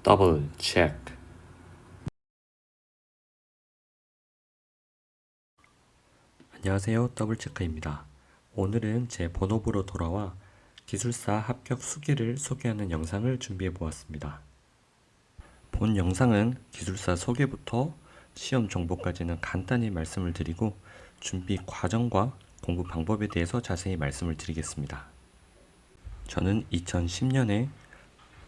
더블 체크. 안녕하세요, 더블체크입니다. 오늘은 제 본업으로 돌아와 기술사 합격 수기를 소개하는 영상을 준비해 보았습니다. 본 영상은 기술사 소개부터 시험 정보까지는 간단히 말씀을 드리고 준비 과정과 공부 방법에 대해서 자세히 말씀을 드리겠습니다. 저는 2010년에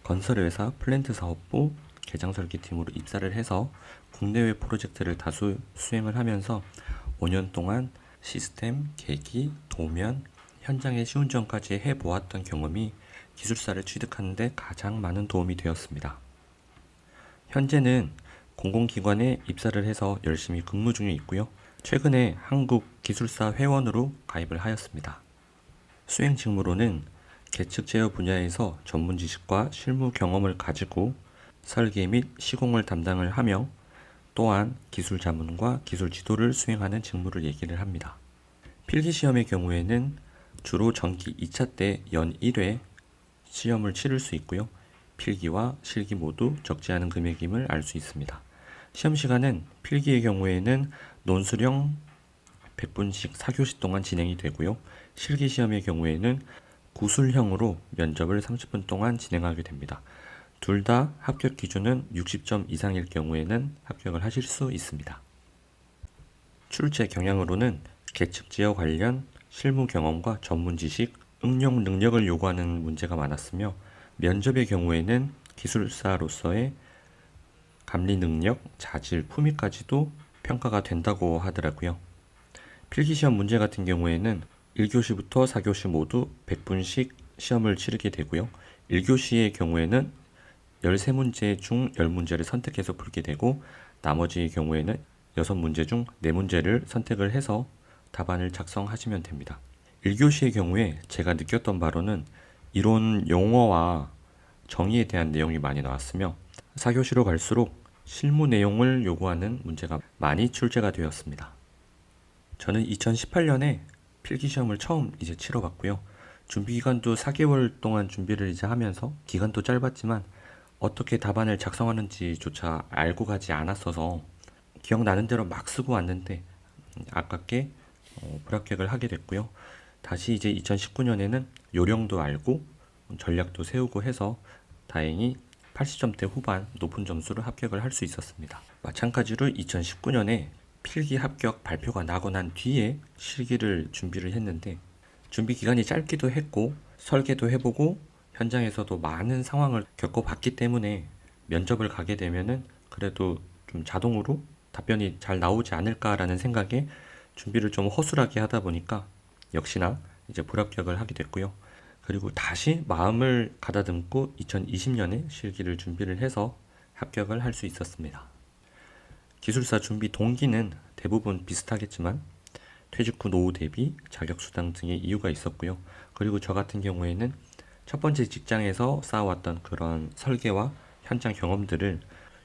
건설회사 플랜트 사업부 개장설계팀으로 입사를 해서 국내외 프로젝트를 다수 수행을 하면서 5년 동안 시스템, 계기, 도면, 현장의 시운전까지 해보았던 경험이 기술사를 취득하는 데 가장 많은 도움이 되었습니다. 현재는 공공기관에 입사를 해서 열심히 근무 중에 있고요. 최근에 한국기술사 회원으로 가입을 하였습니다. 수행 직무로는 계측 제어 분야에서 전문 지식과 실무 경험을 가지고 설계 및 시공을 담당을 하며 또한 기술 자문과 기술 지도를 수행하는 직무를 얘기를 합니다. 필기시험의 경우에는 주로 전기 2차 때 연 1회 시험을 치를 수 있고요. 필기와 실기 모두 적지 않은 금액임을 알 수 있습니다. 시험 시간은 필기의 경우에는 논술형 100분씩 4교시 동안 진행이 되고요. 실기 시험의 경우에는 구술형으로 면접을 30분 동안 진행하게 됩니다. 둘 다 합격 기준은 60점 이상일 경우에는 합격을 하실 수 있습니다. 출제 경향으로는 계측 제어 관련 실무 경험과 전문 지식, 응용 능력을 요구하는 문제가 많았으며 면접의 경우에는 기술사로서의 감리 능력, 자질, 품위까지도 평가가 된다고 하더라고요. 필기시험 문제 같은 경우에는 1교시부터 4교시 모두 100분씩 시험을 치르게 되고요. 1교시의 경우에는 13문제 중 10문제를 선택해서 풀게 되고 나머지의 경우에는 6문제 중 4문제를 선택을 해서 답안을 작성하시면 됩니다. 1교시의 경우에 제가 느꼈던 바로는 이론 용어와 정의에 대한 내용이 많이 나왔으며 4교시로 갈수록 실무 내용을 요구하는 문제가 많이 출제가 되었습니다. 저는 2018년에 필기시험을 처음 치러봤고요. 준비기간도 4개월 동안 준비를 하면서 기간도 짧았지만 어떻게 답안을 작성하는지조차 알고 가지 않았어서 기억나는 대로 막 쓰고 왔는데 아깝게 불합격을 하게 됐고요. 다시 2019년에는 요령도 알고 전략도 세우고 해서 다행히 80점대 후반 높은 점수를 합격을 할 수 있었습니다. 마찬가지로 2019년에 필기 합격 발표가 나고 난 뒤에 실기를 준비를 했는데 준비 기간이 짧기도 했고 설계도 해보고 현장에서도 많은 상황을 겪어봤기 때문에 면접을 가게 되면은 그래도 좀 자동으로 답변이 잘 나오지 않을까라는 생각에 준비를 좀 허술하게 하다 보니까 역시나 불합격을 하게 됐고요. 그리고 다시 마음을 가다듬고 2020년에 실기를 준비를 해서 합격을 할 수 있었습니다. 기술사 준비 동기는 대부분 비슷하겠지만 퇴직 후 노후 대비, 자격수당 등의 이유가 있었고요. 그리고 저 같은 경우에는 첫 번째 직장에서 쌓아왔던 그런 설계와 현장 경험들을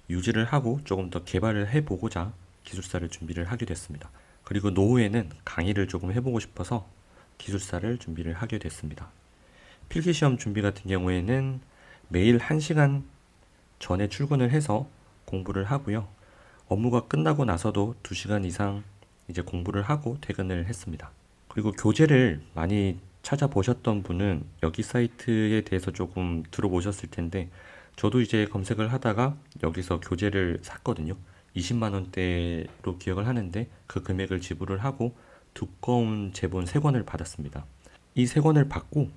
유지를 하고 조금 더 개발을 해보고자 기술사를 준비를 하게 됐습니다. 그리고 노후에는 강의를 조금 해보고 싶어서 기술사를 준비를 하게 됐습니다. 필기시험 준비 같은 경우에는 매일 1시간 전에 출근을 해서 공부를 하고요. 업무가 끝나고 나서도 2시간 이상 공부를 하고 퇴근을 했습니다. 그리고 교재를 많이 찾아보셨던 분은 여기 사이트에 대해서 조금 들어보셨을 텐데 저도 검색을 하다가 여기서 교재를 샀거든요. 20만 원대로 기억을 하는데 그 금액을 지불을 하고 두꺼운 제본 3권을 받았습니다. 이 3권을 받고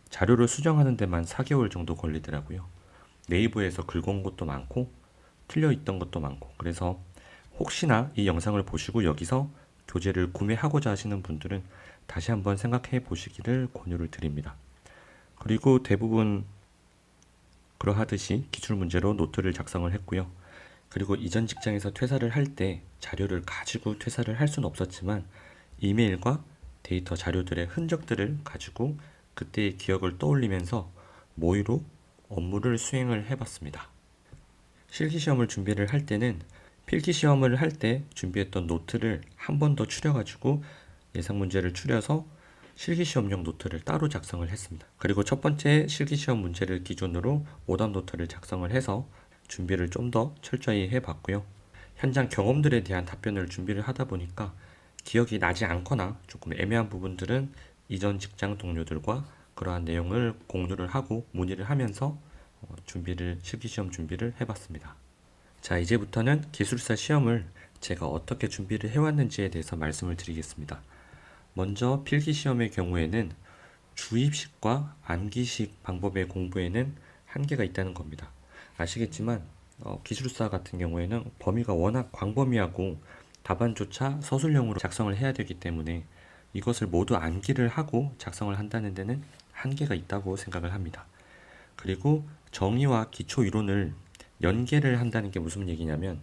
자료를 수정하는 데만 4개월 정도 걸리더라고요. 네이버에서 긁어온 것도 많고 틀려 있던 것도 많고 그래서 혹시나 이 영상을 보시고 여기서 교재를 구매하고자 하시는 분들은 다시 한번 생각해 보시기를 권유를 드립니다. 그리고 대부분 그러하듯이 기출문제로 노트를 작성을 했고요. 그리고 이전 직장에서 퇴사를 할 때 자료를 가지고 퇴사를 할 수는 없었지만 이메일과 데이터 자료들의 흔적들을 가지고 그때의 기억을 떠올리면서 모의로 업무를 수행을 해봤습니다. 실기시험을 준비를 할 때는 필기시험을 할 때 준비했던 노트를 한 번 더 추려가지고 예상 문제를 추려서 실기시험용 노트를 따로 작성을 했습니다. 그리고 첫 번째 실기시험 문제를 기준으로 오답 노트를 작성을 해서 준비를 좀 더 철저히 해봤고요. 현장 경험들에 대한 답변을 준비를 하다 보니까 기억이 나지 않거나 조금 애매한 부분들은 이전 직장 동료들과 그러한 내용을 공유를 하고 문의를 하면서 실기시험 준비를 해봤습니다. 자, 이제부터는 기술사 시험을 제가 어떻게 준비를 해왔는지에 대해서 말씀을 드리겠습니다. 먼저 필기시험의 경우에는 주입식과 암기식 방법의 공부에는 한계가 있다는 겁니다. 아시겠지만 기술사 같은 경우에는 범위가 워낙 광범위하고 답안조차 서술형으로 작성을 해야 되기 때문에 이것을 모두 암기를 하고 작성을 한다는 데는 한계가 있다고 생각을 합니다. 그리고 정의와 기초 이론을 연계를 한다는 게 무슨 얘기냐면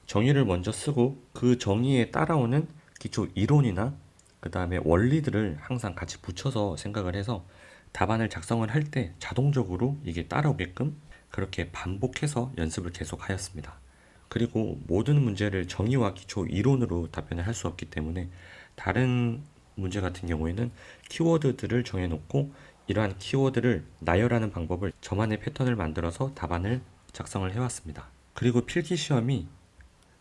정의를 먼저 쓰고 그 정의에 따라오는 기초 이론이나 그 다음에 원리들을 항상 같이 붙여서 생각을 해서 답안을 작성을 할 때 자동적으로 이게 따라오게끔 그렇게 반복해서 연습을 계속 하였습니다. 그리고 모든 문제를 정의와 기초 이론으로 답변을 할 수 없기 때문에 다른 문제 같은 경우에는 키워드들을 정해놓고 이러한 키워드를 나열하는 방법을 저만의 패턴을 만들어서 답안을 작성을 해왔습니다. 그리고 필기시험이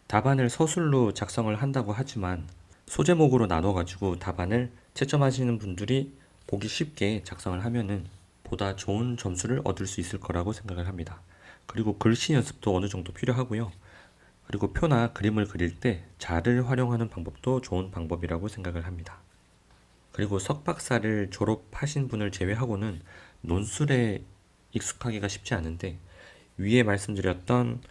답안을 서술로 작성을 한다고 하지만 소제목으로 나눠가지고 답안을 채점하시는 분들이 보기 쉽게 작성을 하면은 보다 좋은 점수를 얻을 수 있을 거라고 생각을 합니다. 그리고 글씨 연습도 어느 정도 필요하고요. 그리고 표나 그림을 그릴 때 자를 활용하는 방법도 좋은 방법이라고 생각을 합니다. 그리고 석박사를 졸업하신 분을 제외하고는 논술에 익숙하기가 쉽지 않은데 위에 말씀드렸던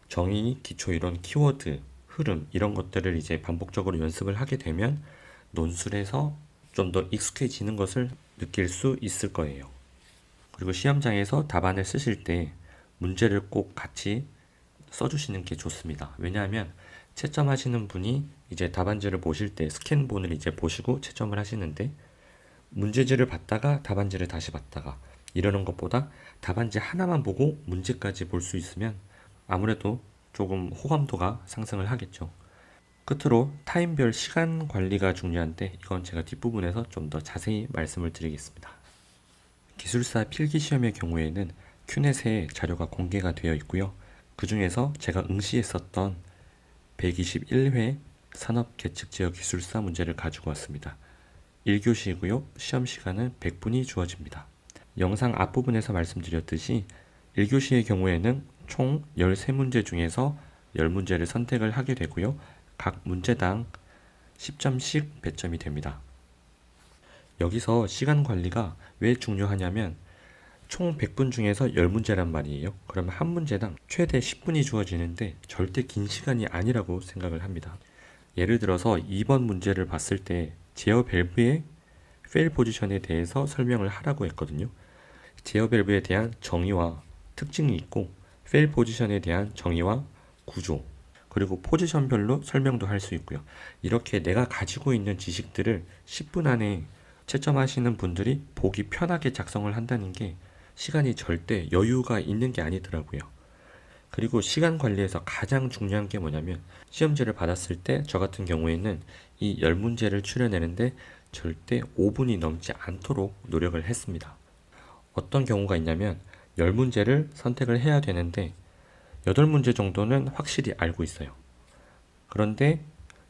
정의, 기초 이론, 키워드, 흐름 이런 것들을 이제 반복적으로 연습을 하게 되면 논술에서 좀 더 익숙해지는 것을 느낄 수 있을 거예요. 그리고 시험장에서 답안을 쓰실 때 문제를 꼭 같이 써주시는 게 좋습니다. 왜냐하면 채점하시는 분이 이제 답안지를 보실 때 스캔본을 이제 보시고 채점을 하시는데 문제지를 봤다가 답안지를 다시 봤다가 이러는 것보다 답안지 하나만 보고 문제까지 볼 수 있으면 아무래도 조금 호감도가 상승을 하겠죠. 끝으로 타임별 시간 관리가 중요한데 이건 제가 뒷부분에서 좀 더 자세히 말씀을 드리겠습니다. 기술사 필기시험의 경우에는 큐넷에 자료가 공개가 되어 있고요. 그 중에서 제가 응시했었던 121회 산업계측지역기술사 문제를 가지고 왔습니다. 1교시이고요. 시험 시간은 100분이 주어집니다. 영상 앞부분에서 말씀드렸듯이 1교시의 경우에는 총 13문제 중에서 10문제를 선택을 하게 되고요. 각 문제당 10점씩 배점이 됩니다. 여기서 시간 관리가 왜 중요하냐면 총 100분 중에서 10문제란 말이에요. 그러면 한 문제당 최대 10분이 주어지는데 절대 긴 시간이 아니라고 생각을 합니다. 예를 들어서 2번 문제를 봤을 때 제어 밸브의 페일 포지션에 대해서 설명을 하라고 했거든요. 제어 밸브에 대한 정의와 특징이 있고 페일 포지션에 대한 정의와 구조 그리고 포지션별로 설명도 할 수 있고요. 이렇게 내가 가지고 있는 지식들을 10분 안에 채점하시는 분들이 보기 편하게 작성을 한다는 게 시간이 절대 여유가 있는 게 아니더라고요. 그리고 시간 관리에서 가장 중요한 게 뭐냐면 시험지를 받았을 때 저 같은 경우에는 이 10문제를 추려내는데 절대 5분이 넘지 않도록 노력을 했습니다. 어떤 경우가 있냐면 10문제를 선택을 해야 되는데 8문제 정도는 확실히 알고 있어요. 그런데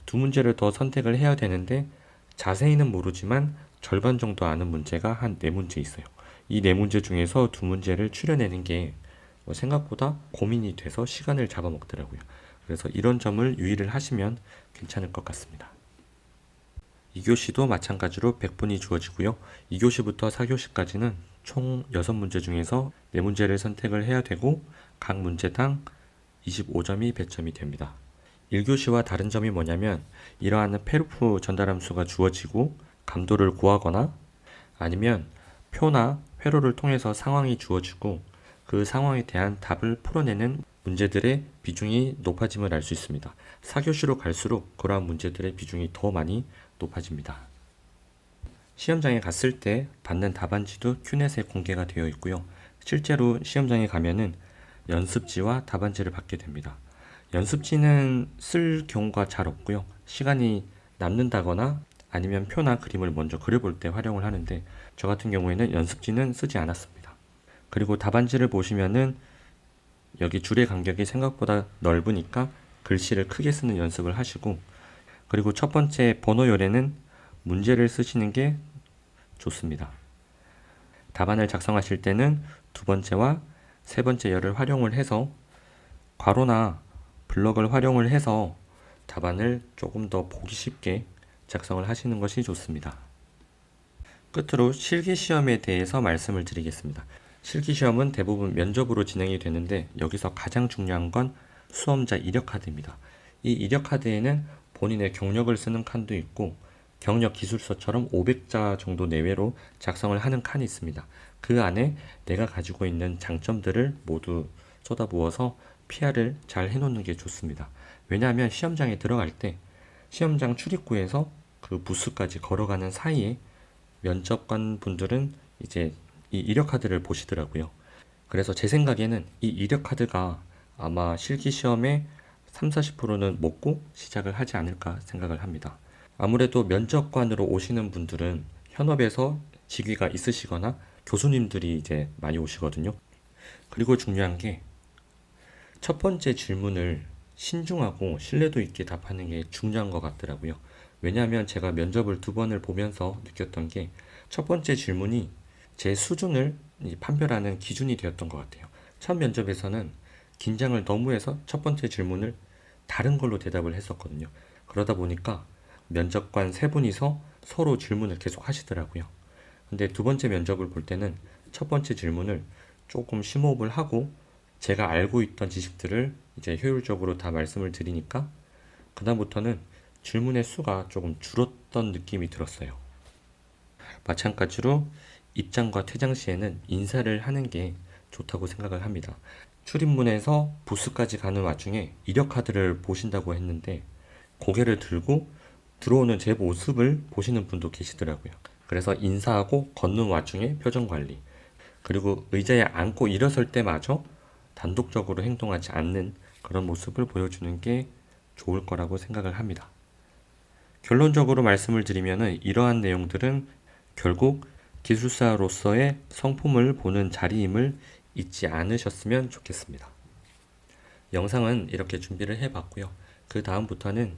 2문제를 더 선택을 해야 되는데 자세히는 모르지만 절반 정도 아는 문제가 한 4문제 있어요. 이 4문제 중에서 2문제를 추려내는 게 생각보다 고민이 돼서 시간을 잡아먹더라고요. 그래서 이런 점을 유의를 하시면 괜찮을 것 같습니다. 2교시도 마찬가지로 100분이 주어지고요. 2교시부터 4교시까지는 총 6문제 중에서 4문제를 선택을 해야 되고 각 문제당 25점이 배점이 됩니다. 1교시와 다른 점이 뭐냐면 이러한 페루프 전달함수가 주어지고 감도를 구하거나 아니면 표나 회로를 통해서 상황이 주어지고 그 상황에 대한 답을 풀어내는 문제들의 비중이 높아짐을 알 수 있습니다. 4교시로 갈수록 그러한 문제들의 비중이 더 많이 높아집니다. 시험장에 갔을 때 받는 답안지도 큐넷에 공개가 되어 있고요. 실제로 시험장에 가면은 연습지와 답안지를 받게 됩니다. 연습지는 쓸 경우가 잘 없고요. 시간이 남는다거나 아니면 표나 그림을 먼저 그려볼 때 활용을 하는데 저 같은 경우에는 연습지는 쓰지 않았습니다. 그리고 답안지를 보시면은 여기 줄의 간격이 생각보다 넓으니까 글씨를 크게 쓰는 연습을 하시고, 그리고 첫 번째 번호열에는 문제를 쓰시는 게 좋습니다. 답안을 작성하실 때는 두 번째와 세 번째 열을 활용을 해서 괄호나 블럭을 활용을 해서 답안을 조금 더 보기 쉽게 작성을 하시는 것이 좋습니다. 끝으로 실기시험에 대해서 말씀을 드리겠습니다. 실기시험은 대부분 면접으로 진행이 되는데 여기서 가장 중요한 건 수험자 이력카드입니다. 이 이력카드에는 본인의 경력을 쓰는 칸도 있고 경력 기술서처럼 500자 정도 내외로 작성을 하는 칸이 있습니다. 그 안에 내가 가지고 있는 장점들을 모두 쏟아부어서 PR을 잘 해놓는 게 좋습니다. 왜냐하면 시험장에 들어갈 때 시험장 출입구에서 그 부스까지 걸어가는 사이에 면접관 분들은 이제 이 이력카드를 보시더라고요. 그래서 제 생각에는 이 이력카드가 아마 실기시험에 30-40%는 먹고 시작을 하지 않을까 생각을 합니다. 아무래도 면접관으로 오시는 분들은 현업에서 직위가 있으시거나 교수님들이 이제 많이 오시거든요. 그리고 중요한 게 첫 번째 질문을 신중하고 신뢰도 있게 답하는 게 중요한 것 같더라고요. 왜냐하면 제가 면접을 2번을 보면서 느꼈던 게 첫 번째 질문이 제 수준을 판별하는 기준이 되었던 것 같아요. 첫 면접에서는 긴장을 너무 해서 첫 번째 질문을 다른 걸로 대답을 했었거든요. 그러다 보니까 면접관 세 분이서 서로 질문을 계속 하시더라고요. 근데 두 번째 면접을 볼 때는 첫 번째 질문을 조금 심호흡을 하고 제가 알고 있던 지식들을 이제 효율적으로 다 말씀을 드리니까 그다음부터는 질문의 수가 조금 줄었던 느낌이 들었어요. 마찬가지로 입장과 퇴장 시에는 인사를 하는 게 좋다고 생각을 합니다. 출입문에서 부스까지 가는 와중에 이력카드를 보신다고 했는데 고개를 들고 들어오는 제 모습을 보시는 분도 계시더라고요. 그래서 인사하고 걷는 와중에 표정 관리, 그리고 의자에 앉고 일어설 때마저 단독적으로 행동하지 않는 그런 모습을 보여주는 게 좋을 거라고 생각을 합니다. 결론적으로 말씀을 드리면 이러한 내용들은 결국 기술사로서의 성품을 보는 자리임을 잊지 않으셨으면 좋겠습니다. 영상은 이렇게 준비를 해봤고요. 그 다음부터는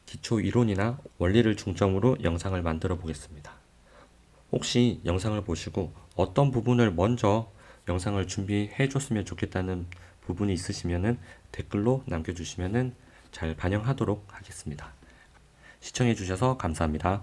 기초 이론이나 원리를 중점으로 영상을 만들어 보겠습니다. 혹시 영상을 보시고 어떤 부분을 먼저 영상을 준비해 줬으면 좋겠다는 부분이 있으시면 댓글로 남겨주시면 잘 반영하도록 하겠습니다. 시청해 주셔서 감사합니다.